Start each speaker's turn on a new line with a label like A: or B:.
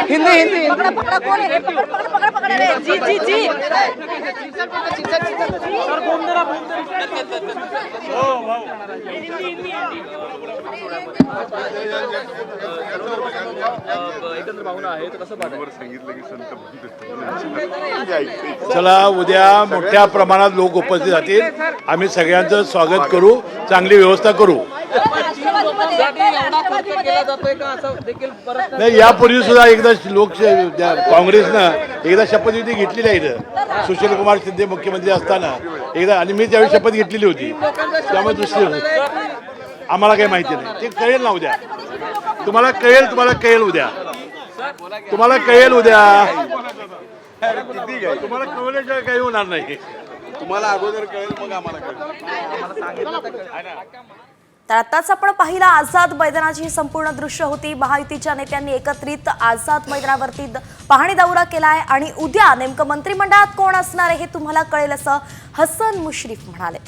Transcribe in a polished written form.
A: हिंदी हिंदी
B: पकड़ा कौन है? पकड़ रे जी जी जी
C: एकंदर भावना आहे तर कसं पाहताय?
D: सांगितलं की संत
E: चला उद्या मोठ्या प्रमाणात लोक उपस्थित राहतील. आम्ही सगळ्यांचं स्वागत करू, चांगली व्यवस्था करू.
C: केला जातोय का असं देखील परत
E: नाही, यापूर्वी सुद्धा एकदा काँग्रेसनं एकदा शपथविधी घेतलेली आहे इथं. सुशीलकुमार शिंदे मुख्यमंत्री असताना एकदा, आणि मी त्यावेळी शपथ घेतलेली होती. त्यामुळे दुसरी आम्हाला काही माहिती नाही. ते कळेल ना उद्या, तुम्हाला कळेल उद्या, तुम्हाला कळेल उद्या. तुम्हाला कळल्याशिवाय काही होणार नाही.
D: तुम्हाला अगोदर कळेल मग आम्हाला कळेल.
B: तर आताच आपण पाहिला आझाद मैदानाची ही संपूर्ण दृश्य होती. महायुतीच्या नेत्यांनी एकत्रित आझाद मैदानावरती पाहणी दौरा केलाय आणि उद्या नेमकं मंत्रिमंडळात कोण असणार आहे हे तुम्हाला कळेल असं हसन मुश्रीफ म्हणाले.